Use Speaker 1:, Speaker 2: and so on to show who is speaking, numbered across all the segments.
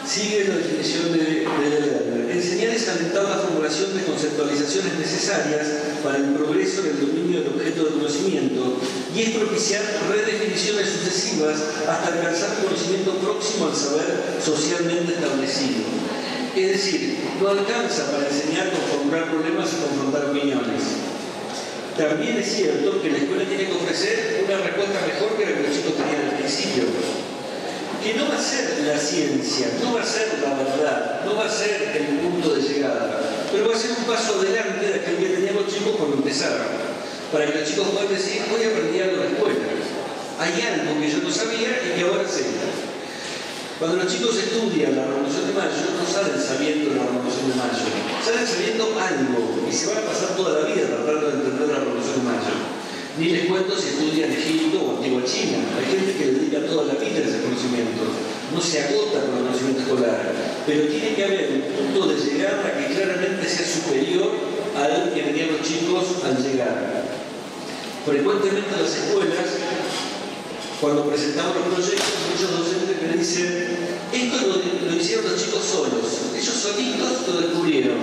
Speaker 1: Sigue la definición de Lerner. Enseñar es alentar la formulación de conceptualizaciones necesarias para el progreso en el dominio del objeto de conocimiento y es propiciar redefiniciones sucesivas hasta alcanzar un conocimiento próximo al saber socialmente establecido. Es decir, no alcanza para enseñar con formular problemas y confrontar opiniones. También es cierto que la escuela tiene que ofrecer una respuesta mejor que la que los chicos tenían al principio. Que no va a ser la ciencia, no va a ser la verdad, no va a ser el punto de llegada, pero va a ser un paso adelante de aquel que tenían los chicos cuando empezaron, para que los chicos puedan decir, hoy aprendí algo en la escuela, hay algo que yo no sabía y que ahora sé. Cuando los chicos estudian la Revolución de Mayo, no salen sabiendo la Revolución de Mayo, salen sabiendo algo y se van a pasar toda la vida tratando de entender la Revolución de Mayo. Ni les cuento si estudian Egipto o Antigua China. Hay gente que dedica toda la vida a ese conocimiento. No se agota con el conocimiento escolar. Pero tiene que haber un punto de llegada que claramente sea superior al que tenían los chicos al llegar. Frecuentemente en las escuelas, cuando presentamos los proyectos, muchos docentes me dicen, esto lo hicieron los chicos solos. Ellos solitos lo descubrieron.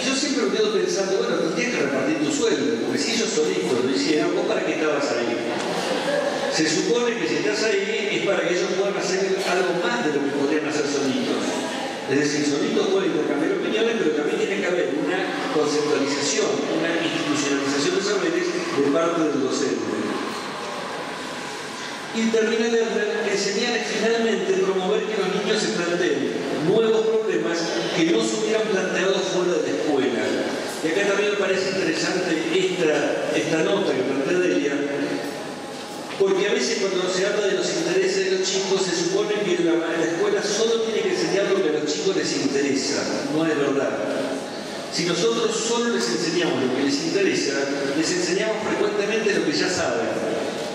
Speaker 1: Y yo siempre me quedo pensando, bueno, tienes que repartir tu sueldo, porque si ellos solitos lo hicieron, ¿vos para qué estabas ahí? Se supone que si estás ahí es para que ellos puedan hacer algo más de lo que podrían hacer solitos. Es decir, solitos pueden intercambiar opiniones, pero también tiene que haber una conceptualización, una institucionalización de saberes de parte del docente. Y termina Lerner, enseñar es finalmente promover que los niños se planteen nuevos problemas que no se hubieran planteado fuera de la escuela. Y acá también me parece interesante esta nota que plantea Delia, porque a veces cuando se habla de los intereses de los chicos se supone que la escuela solo tiene que enseñar lo que a los chicos les interesa. No es verdad. Si nosotros solo les enseñamos lo que les interesa, les enseñamos frecuentemente lo que ya saben,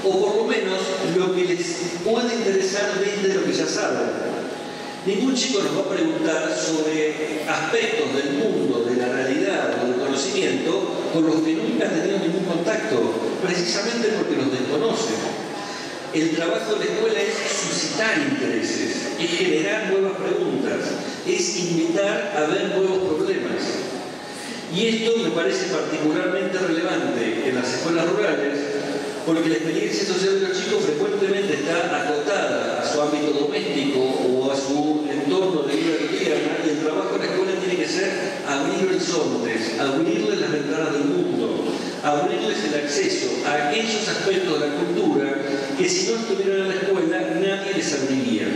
Speaker 1: o por lo menos lo que les puede interesar desde lo que ya saben. Ningún chico nos va a preguntar sobre aspectos del mundo, de la realidad o del conocimiento con los que nunca han tenido ningún contacto, precisamente porque los desconocen. El trabajo de la escuela es suscitar intereses, es generar nuevas preguntas, es invitar a ver nuevos problemas. Y esto me parece particularmente relevante en las escuelas rurales, porque la experiencia social de los chicos frecuentemente está acotada a su ámbito doméstico o a su entorno de vida cotidiana, y el trabajo en la escuela tiene que ser abrir horizontes, abrirles las ventanas del mundo, abrirles el acceso a aquellos aspectos de la cultura que si no estuvieran en la escuela nadie les abriría.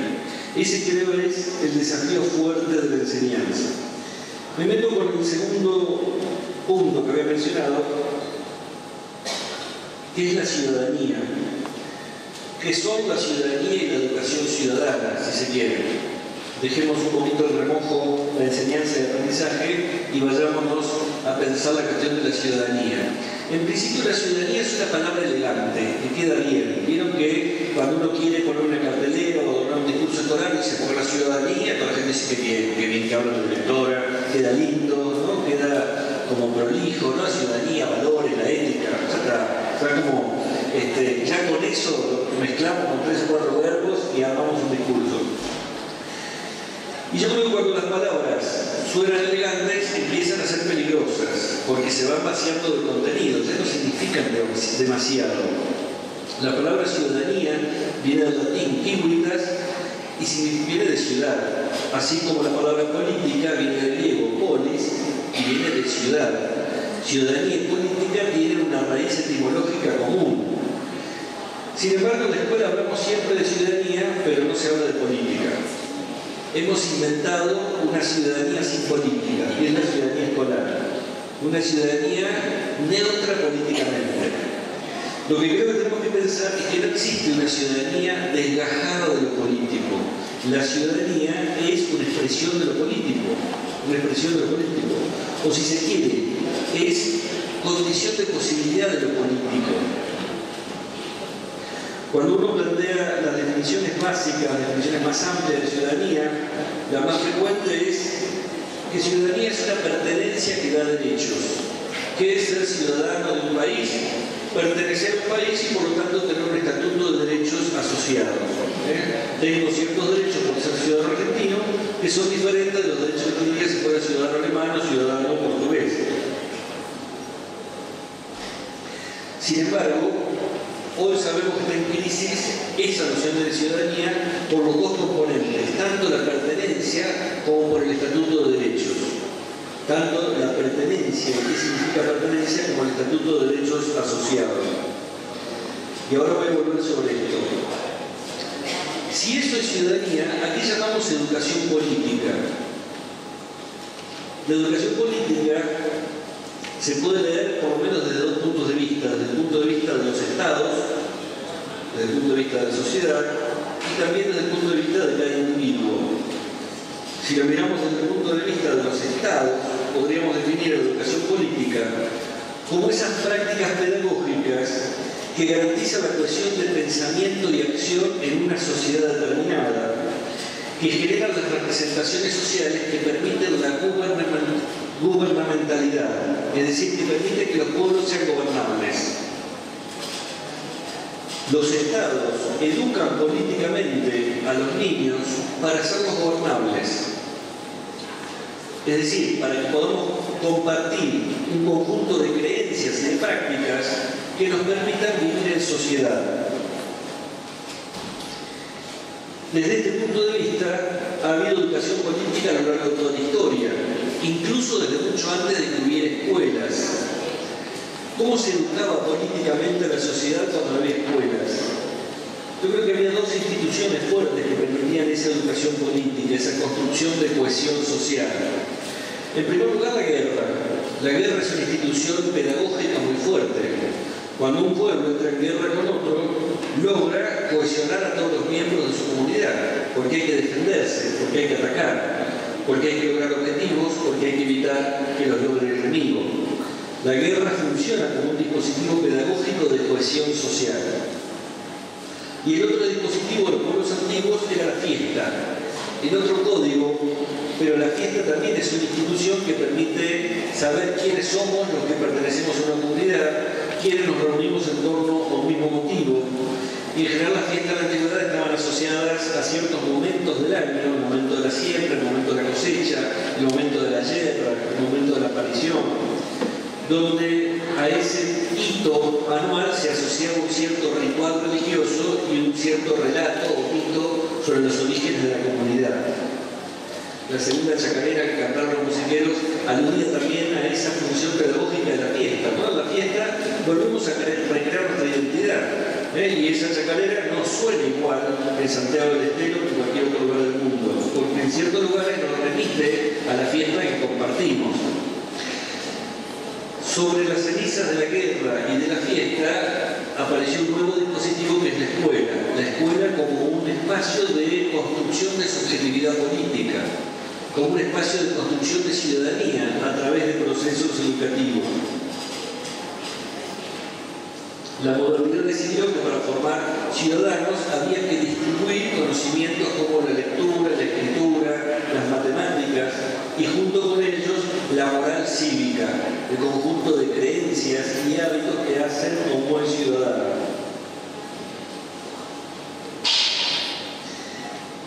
Speaker 1: Ese creo es el desafío fuerte de la enseñanza. Me meto con el segundo punto que había mencionado, que es la ciudadanía. ¿Qué son la ciudadanía y la educación ciudadana, si se quiere? Dejemos un poquito en remojo la enseñanza y el aprendizaje y vayámonos a pensar la cuestión de la ciudadanía. En principio la ciudadanía es una palabra elegante, que queda bien. Vieron que cuando uno quiere poner una cartelera o dar un discurso escolar dice por la ciudadanía, toda la gente dice que bien que habla la directora, queda lindo, ¿no? Queda como prolijo, ¿no? La ciudadanía, valores, la ética, como, ya con eso mezclamos con 3 o 4 verbos y armamos un discurso. Y yo creo que cuando las palabras suenan elegantes empiezan a ser peligrosas, porque se van vaciando de contenido, ya no significan demasiado. La palabra ciudadanía viene del latín civitas y viene de ciudad, así como la palabra política viene del griego polis y viene de ciudad. Ciudadanía y política tienen una raíz etimológica común. Sin embargo, en la escuela hablamos siempre de ciudadanía, pero no se habla de política. Hemos inventado una ciudadanía sin política, y es la ciudadanía escolar. Una ciudadanía neutra políticamente. Lo que creo que tenemos que pensar es que no existe una ciudadanía desgajada de lo político. La ciudadanía es una expresión de lo político. Una expresión de lo político. O si se quiere, es condición de posibilidad de lo político. Cuando uno plantea las definiciones básicas, las definiciones más amplias de ciudadanía, la más frecuente es que ciudadanía es una pertenencia que da derechos. ¿Qué es ser ciudadano de un país? pertenecer a un país y por lo tanto tener un estatuto de derechos asociados. Tengo ciertos derechos por ser ciudadano argentino que son diferentes de los derechos que tendría si fuera ciudadano alemán o ciudadano portugués. Sin embargo, hoy sabemos que está en crisis esa noción de ciudadanía por los dos componentes, tanto la pertenencia como por el estatuto de derechos. Tanto la pertenencia, ¿qué significa pertenencia?, como el estatuto de derechos asociados. Y ahora voy a volver sobre esto. Si eso es ciudadanía, ¿a qué llamamos educación política? La educación política se puede leer por lo menos desde dos puntos de vista, desde el punto de vista de los estados, desde el punto de vista de la sociedad y también desde el punto de vista de cada individuo. Si lo miramos desde el punto de vista de los estados, podríamos definir la educación política como esas prácticas pedagógicas que garantizan la cohesión de pensamiento y acción en una sociedad determinada, que generan las representaciones sociales que permiten la gubernamentalidad, es decir, que permiten que los pueblos sean gobernables. Los estados educan políticamente a los niños para hacerlos gobernables. Es decir, para que podamos compartir un conjunto de creencias y de prácticas que nos permitan vivir en sociedad. Desde este punto de vista, ha habido educación política a lo largo de toda la historia, incluso desde mucho antes de que hubiera escuelas. ¿Cómo se educaba políticamente a la sociedad cuando no había escuelas? Yo creo que había dos instituciones fuertes que permitían esa educación política, esa construcción de cohesión social. En primer lugar, la guerra. La guerra es una institución pedagógica muy fuerte. Cuando un pueblo entra en guerra con otro, logra cohesionar a todos los miembros de su comunidad, porque hay que defenderse, porque hay que atacar, porque hay que lograr objetivos, porque hay que evitar que los logre el enemigo. La guerra funciona como un dispositivo pedagógico de cohesión social. Y el otro dispositivo de los pueblos antiguos era la fiesta. El otro código, pero la fiesta también es una institución que permite saber quiénes somos los que pertenecemos a una comunidad, quiénes nos reunimos en torno a un mismo motivo. Y en general las fiestas de la antigüedad estaban asociadas a ciertos momentos del año, el momento de la siembra, el momento de la cosecha, el momento de la yerba, el momento de la aparición, donde a ese hito anual se asociaba un cierto ritual religioso y un cierto relato o mito sobre los orígenes de la comunidad. La segunda chacarera que cantaron los musiqueros aludía también a esa función pedagógica de la fiesta. Toda la fiesta volvemos a recrear nuestra identidad. Y esa chacarera no suena igual en Santiago del Estero que en cualquier otro lugar del mundo, porque en ciertos lugares nos remite a la fiesta que compartimos. Sobre las cenizas de la guerra y de la fiesta apareció un nuevo dispositivo que es la escuela. La escuela como un espacio de construcción de subjetividad política, como un espacio de construcción de ciudadanía a través de procesos educativos. La modernidad decidió que para formar ciudadanos había que distribuir conocimientos como la lectura, la escritura, las matemáticas y junto con ellos la moral cívica, el conjunto de creencias y hábitos que hacen a un buen ciudadano.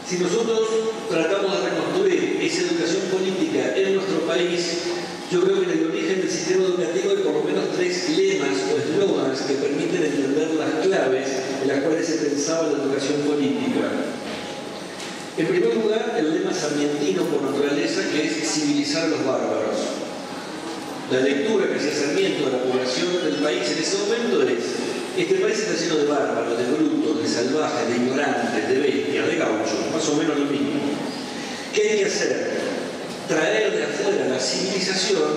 Speaker 1: Si nosotros tratamos de reconstruir esa educación política en nuestro país, yo creo que en el origen del sistema educativo hay por lo menos tres lemas o eslogans que permiten entender las claves en las cuales se pensaba la educación política. En primer lugar, el lema sarmientino por naturaleza, que es civilizar a los bárbaros. La lectura que hacía Sarmiento de la población del país en ese momento es: este país está lleno de bárbaros, de brutos, de salvajes, de ignorantes, de bestias, de gauchos, más o menos lo mismo. ¿Qué hay que hacer? Traer de afuera la civilización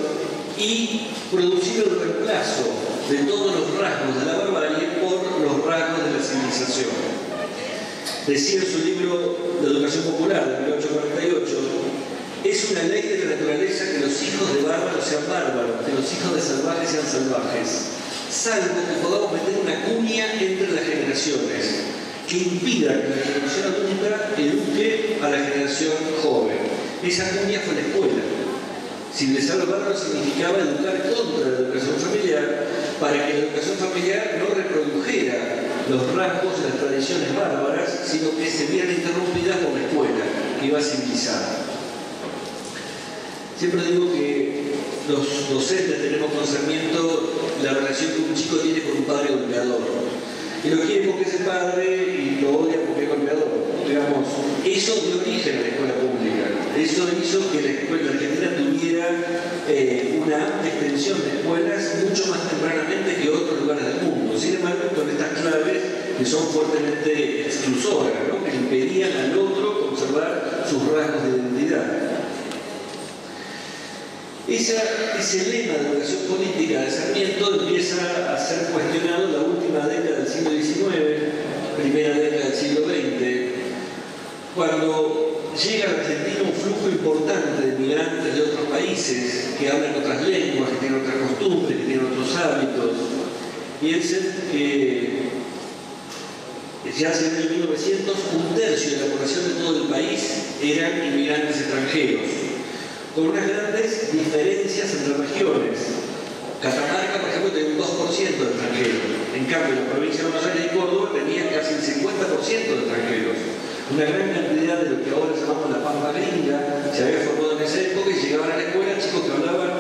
Speaker 1: y producir el reemplazo de todos los rasgos de la barbarie por los rasgos de la civilización. Decía en su libro de Educación Popular de 1848, es una ley de la naturaleza que los hijos de bárbaros sean bárbaros, que los hijos de salvajes sean salvajes, salvo que podamos meter una cuña entre las generaciones que impida que la generación adulta eduque a la generación joven. Esa cuña fue la escuela. Civilizar a los bárbaros significaba educar contra la educación familiar para que la educación familiar no reprodujera los rasgos de las tradiciones bárbaras, sino que se vieran interrumpidas por la escuela, que iba a civilizar. Siempre digo que los docentes tenemos con Sarmiento la relación que un chico tiene con un padre golpeador. Que lo quiere porque es el padre y lo odia porque es golpeador. Digamos, eso dio origen a la escuela pública. Eso hizo que la escuela argentina tuviera una amplia extensión de escuelas mucho más tempranamente que otros lugares del mundo. Sin embargo, con estas claves que son fuertemente exclusoras, ¿no? Que impedían al otro conservar sus rasgos de identidad. Ese lema de educación política de Sarmiento empieza a ser cuestionado en la última década del siglo XIX, primera década del siglo XX, cuando llega a la Argentina un flujo importante de migrantes de otros países que hablan otras lenguas, que tienen otras costumbres, que tienen otros hábitos. Piensen que ya hacia el 1900 un tercio de la población de todo el país eran inmigrantes extranjeros, con unas grandes diferencias entre regiones. Catamarca, por ejemplo, tenía un 2% de extranjeros. En cambio, la provincia de Buenos Aires y Córdoba tenían casi el 50% de extranjeros. Una gran cantidad de lo que ahora llamamos la pampa gringa se había formado en esa época y llegaban a la escuela chicos que hablaban,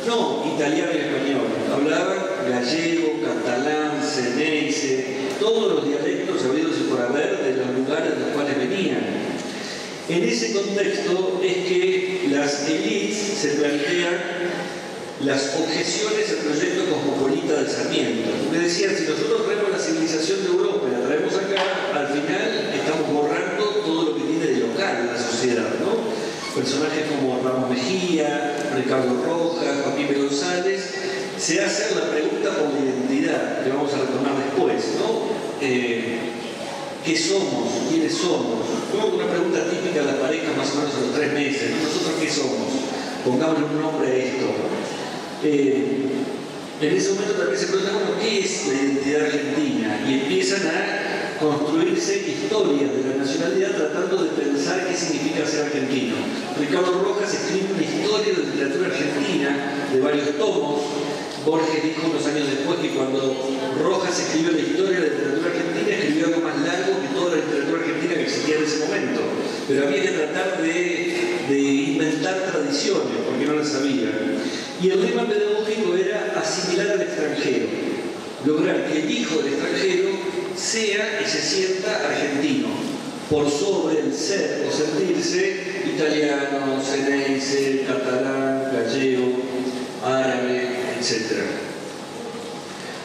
Speaker 1: no italiano y español, hablaban gallego, catalán, ceneice, todos los dialectos habidos y por haber de los lugares de los cuales venían. En ese contexto es que las élites se plantean las objeciones al proyecto cosmopolita de Sarmiento. Me decían, si nosotros traemos la civilización de Europa y la traemos acá, al final estamos borrando todo lo que tiene de local la sociedad, ¿no? Personajes como Ramos Mejía, Ricardo Rojas, Joaquín B. González, se hacen la pregunta por la identidad, que vamos a retomar después, ¿no? ¿Qué somos? ¿Quiénes somos? Como una pregunta típica de las parejas más o menos a los 3 meses. ¿Nosotros qué somos? Pongámosle un nombre a esto. En ese momento también se pregunta, bueno, ¿qué es la identidad argentina? Y empiezan a construirse historias de la nacionalidad tratando de pensar qué significa ser argentino. Ricardo Rojas escribe una historia de la literatura argentina de varios tomos. Borges dijo unos años después que cuando Rojas escribió la historia de la literatura argentina, escribió algo más largo que toda la literatura argentina que existía en ese momento. Pero había que tratar de inventar tradiciones, porque no las había. Y el lema pedagógico era asimilar al extranjero, lograr que el hijo del extranjero sea y se sienta argentino, por sobre el ser o sentirse italiano, ceneice, catalán, gallego, árabe, etc.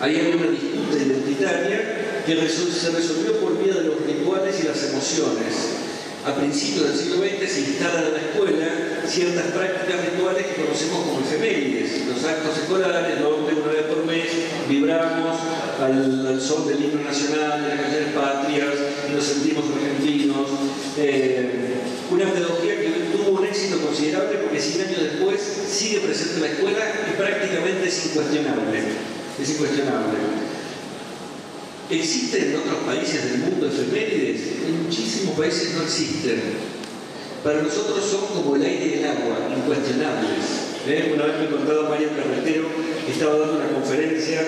Speaker 1: Ahí había una disputa identitaria que se resolvió por vía de los rituales y las emociones. A principios del siglo XX se instalan en la escuela ciertas prácticas rituales que conocemos como efemérides, los actos escolares, donde una vez por mes vibramos al son del himno nacional, de las canciones patrias, y nos sentimos argentinos. Una pedagogía que tuvo un éxito considerable porque 100 años después sigue presente en la escuela y prácticamente es incuestionable. Es incuestionable. ¿Existen en otros países del mundo efemérides? En muchísimos países no existen. Para nosotros son como el aire y el agua, incuestionables. Una vez me contaba Mario Carretero que estaba dando una conferencia.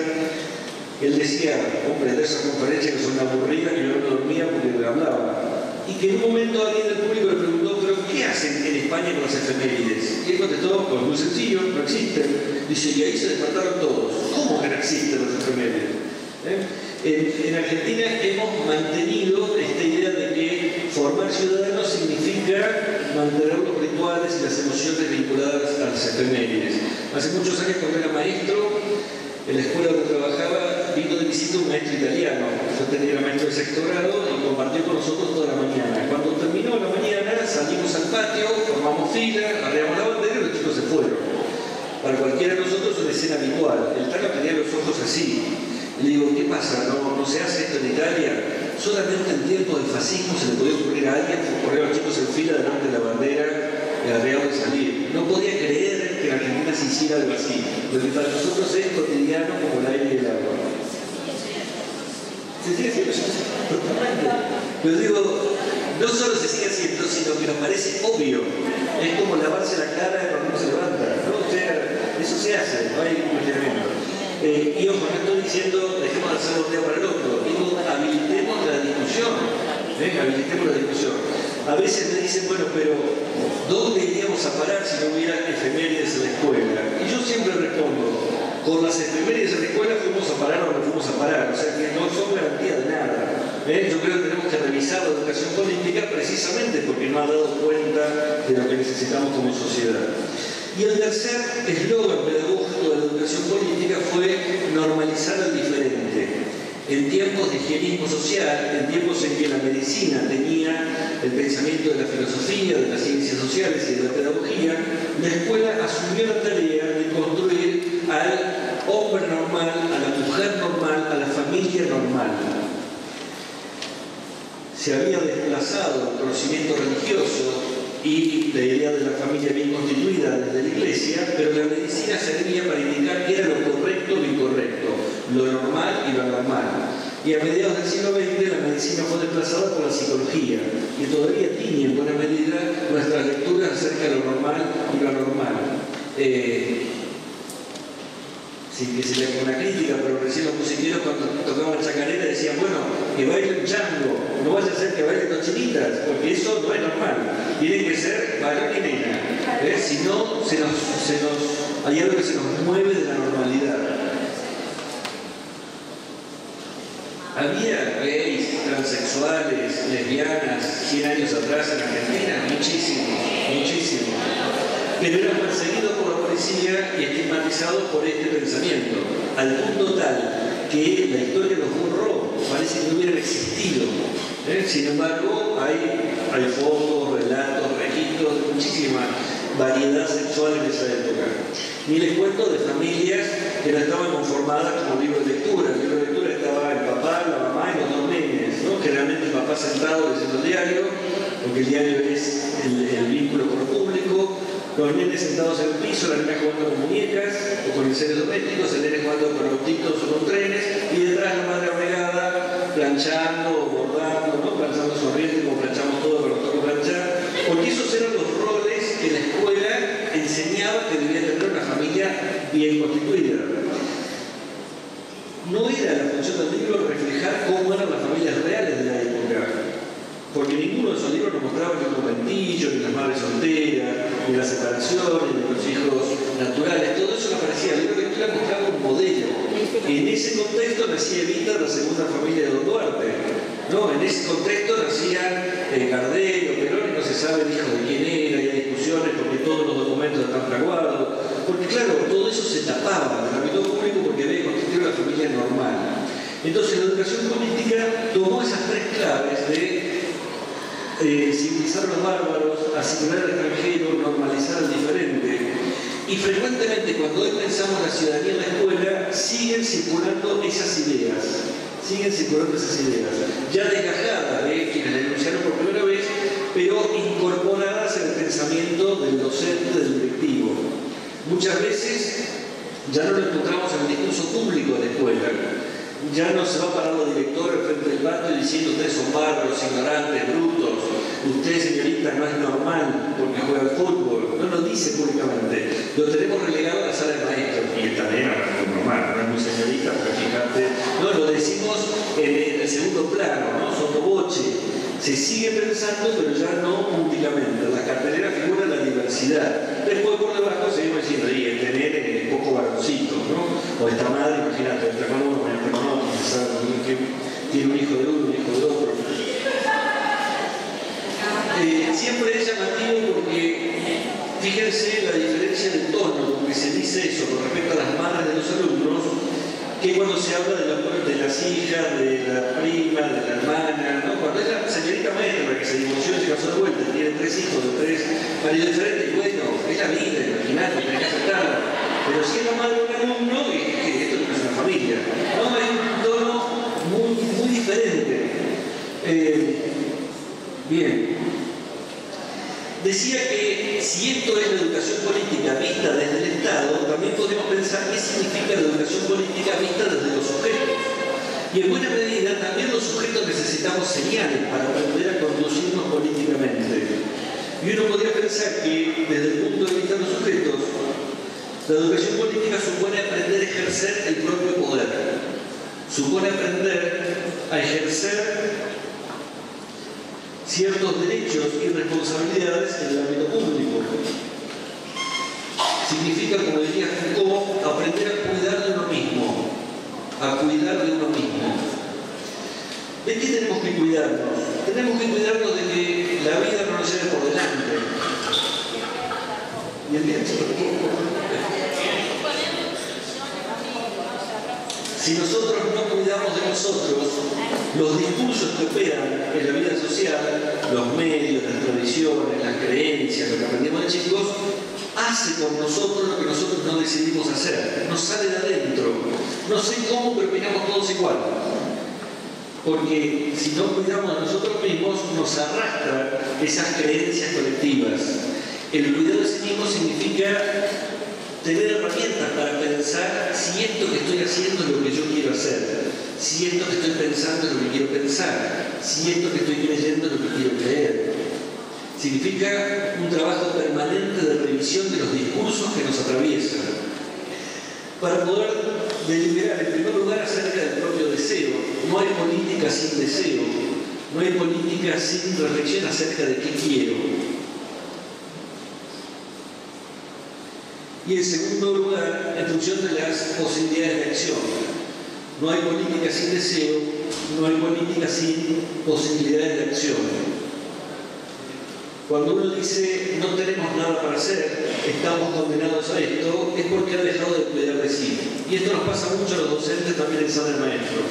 Speaker 1: Él decía, hombre, de esa conferencia que son aburridas, que yo no dormía porque me hablaba. Y que en un momento alguien del público le preguntó, ¿pero qué hacen en España con las efemérides? Y él contestó, pues muy sencillo, no existen. Dice, y ahí se despertaron todos. ¿Cómo que no existen las efemérides? En Argentina hemos mantenido esta idea de que formar ciudadanos significa mantener los rituales y las emociones vinculadas a las efemérides. Hace muchos años, cuando era maestro, en la escuela donde trabajaba, vino de visita un maestro italiano. Yo era maestro de sexto grado y compartió con nosotros toda la mañana. Cuando terminó la mañana, salimos al patio, formamos fila, arreamos la bandera y los chicos se fueron. Para cualquiera de nosotros es una escena habitual. El Tano tenía los ojos así. Le digo, ¿qué pasa? ¿No se hace esto en Italia? Solamente en tiempos de fascismo se le podía ocurrir a alguien poner a los chicos en fila delante de la bandera arreado de salir. No podía creer que en Argentina se hiciera algo así. Lo que para nosotros es cotidiano como el aire y el agua. Se sigue haciendo eso totalmente. Pero digo, no solo se sigue haciendo, sino que nos parece obvio. Es como lavarse la cara cuando uno se levanta, ¿no? O sea, eso se hace, no hay cuestionamiento. Y ojo, no estoy diciendo dejemos de hacerlo de un día para el otro, digo habilitemos la discusión, habilitemos la discusión. A veces me dicen, bueno, pero ¿dónde iríamos a parar si no hubiera efemérides en la escuela? Y yo siempre respondo, con las efemérides en la escuela fuimos a parar o no fuimos a parar, o sea que no son garantía de nada. Yo creo que tenemos que revisar la educación política precisamente porque no ha dado cuenta de lo que necesitamos como sociedad. Y el tercer eslogan pedagógico de la educación política fue normalizar al diferente. En tiempos de higienismo social, en tiempos en que la medicina tenía el pensamiento de la filosofía, de las ciencias sociales y de la pedagogía, la escuela asumió la tarea de construir al hombre normal, a la mujer normal, a la familia normal. Se había desplazado el conocimiento religioso y la idea de la familia bien constituida desde la iglesia, pero la medicina servía para indicar qué era lo correcto y lo incorrecto, lo normal y lo anormal. Y a mediados del siglo XX la medicina fue desplazada por la psicología, y todavía tiene en buena medida nuestras lecturas acerca de lo normal y lo anormal. Sin que se le haga una crítica, pero recién los musiqueros cuando tocaban chacarera decían, bueno, que bailen chango, no vaya a ser que bailen dos chinitas, porque eso no es normal. Tiene que ser varón y nena. Si no, hay algo que se nos mueve de la normalidad. Había gays, transexuales, lesbianas, 100 años atrás en Argentina, muchísimos. Pero eran perseguidos por la policía y estigmatizados por este pensamiento, al punto tal que la historia los borró, parece que no hubieran existido. Sin embargo, hay fotos, relatos, registros de muchísima variedad sexual en esa época. Ni les cuento de familias que no estaban conformadas como libro de lectura. El libro de lectura estaba el papá, la mamá y los dos nenes, ¿no? Generalmente el papá sentado leyendo el diario, porque el diario es el vínculo con lo público. Los nenes sentados en el piso, la nena jugando con muñecas o con seres domésticos, el nene jugando con autitos o con trenes, y detrás la madre abregada, planchando o bordando, ¿no? Planchando sonriente como planchamos todo, pero nos toca planchar, porque esos eran los roles que la escuela enseñaba que debía tener una familia bien constituida. No era la función del libro reflejar cómo eran las familias reales de la época, porque ninguno de esos libros nos mostraba ni un conventillo, ni las madres solteras, ni la separación, ni los hijos naturales. Todo eso no aparecía. El libro de lectura mostraba un modelo. En ese contexto nacía Evita, la segunda familia de Don Duarte. ¿No? En ese contexto nacían Gardel o Perón, y no se sabe el hijo de quién era, y hay discusiones porque todos los documentos están fraguados. Porque claro, todo eso se tapaba del ámbito público porque había constituido una familia normal. Entonces la educación política tomó esas tres claves de civilizar a los bárbaros, asimilar al extranjero, normalizar al diferente. Y frecuentemente cuando hoy pensamos la ciudadanía en la escuela, siguen circulando esas ideas. Ya desgajadas de quienes la denunciaron por primera vez, pero incorporadas en el pensamiento del docente, del directivo. Muchas veces ya no lo encontramos en el discurso público de la escuela. Ya no se va a parar la directora frente del patio diciendo ustedes son bárbaros, ignorantes, brutos, usted señorita no es normal porque juega al fútbol. No lo dice públicamente. Lo tenemos relegado a la sala de maestros. Y esta nena no es normal, no es muy señorita porque fíjate. No, lo decimos en el segundo plano, ¿no? Sotoboche. Se sigue pensando, pero ya no públicamente. En la cartelera figura la diversidad. Después por debajo seguimos diciendo, y este nene es poco varoncito, ¿no? O esta madre, imagínate, entra con uno, entra con otro, que tiene un hijo de uno, un hijo de otro. Siempre es llamativo porque fíjense la diferencia de tono con que se dice eso con respecto a las madres de los alumnos, que cuando se habla de las hijas, de la prima, de la hermana, ¿no? Cuando es la señorita maestra que se divorció y se casó de vuelta, tiene 3 hijos de 3 maridos diferentes, y bueno, es la vida, imaginate, tenés que aceptarla. Pero si es la madre de un alumno, esto no es una familia. No, hay un tono muy diferente. Bien. Decía que si esto es la educación política vista desde el Estado, también podemos pensar qué significa la educación política vista desde los sujetos. Y en buena medida también los sujetos necesitamos señales para aprender a conducirnos políticamente. Y uno podría pensar que desde el punto de vista de los sujetos, La educación política supone aprender a ejercer el propio poder, supone aprender a ejercer ciertos derechos y responsabilidades en el ámbito público. Significa, como diría Foucault, aprender a cuidar de uno mismo, a cuidar de uno mismo. ¿De qué tenemos que cuidarnos? Tenemos que cuidarnos de que la vida no nos lleve por delante. ¿Y el bien? Si nosotros no cuidamos de nosotros, los discursos que operan en la vida social, los medios, las tradiciones, las creencias, lo que aprendimos de chicos, hace con nosotros lo que nosotros no decidimos hacer. Nos sale de adentro. No sé cómo, pero opinamos todos igual. Porque si no cuidamos de nosotros mismos, nos arrastran esas creencias colectivas. El cuidado de sí mismo significa tener herramientas para pensar si esto que estoy haciendo es lo que yo quiero hacer, si esto que estoy pensando es lo que quiero pensar, si esto que estoy creyendo es lo que quiero creer. Significa un trabajo permanente de revisión de los discursos que nos atraviesan. Para poder deliberar, en primer lugar, acerca del propio deseo. No hay política sin deseo, no hay política sin reflexión acerca de qué quiero. Y en segundo lugar, en función de las posibilidades de acción. No hay política sin deseo, no hay política sin posibilidades de acción. Cuando uno dice no tenemos nada para hacer, estamos condenados a esto, es porque ha dejado de cuidar de sí. Y esto nos pasa mucho a los docentes, también en sala de maestros.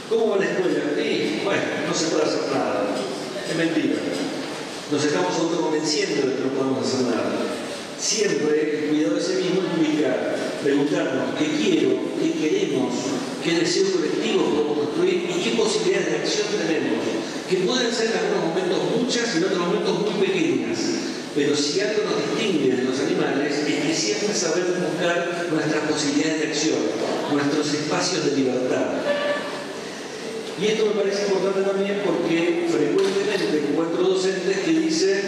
Speaker 1: ¿Cómo va la escuela? Y, bueno, no se puede hacer nada. Es mentira. Nos estamos autoconvenciendo de que no podemos hacer nada. Siempre el cuidado de sí mismo implica preguntarnos qué quiero, qué queremos, qué deseo colectivo podemos construir y qué posibilidades de acción tenemos, que pueden ser en algunos momentos muchas y en otros momentos muy pequeñas, pero si algo nos distingue de los animales es que siempre sabemos buscar nuestras posibilidades de acción, nuestros espacios de libertad. Y esto me parece importante también porque frecuentemente encuentro docentes que dicen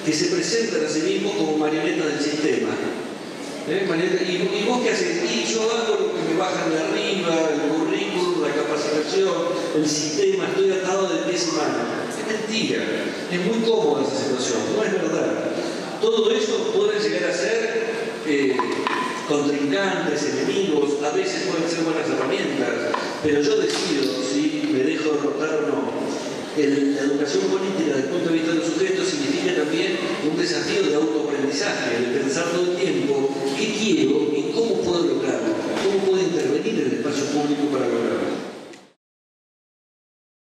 Speaker 1: que se presentan a sí mismos como marionetas del sistema. ¿Y vos qué haces? Y yo hago lo que me bajan de arriba, el currículum, la capacitación, el sistema, estoy atado de pies y manos. Es mentira, es muy cómoda esa situación, no es verdad. Todo eso puede llegar a ser contrincantes, enemigos, a veces pueden ser buenas herramientas, pero yo decido si me dejo derrotar o no. La educación política desde el punto de vista de los sujetos significa también un desafío de autoaprendizaje, de pensar todo el tiempo qué quiero y cómo puedo lograrlo, cómo puedo intervenir en el espacio público para lograrlo.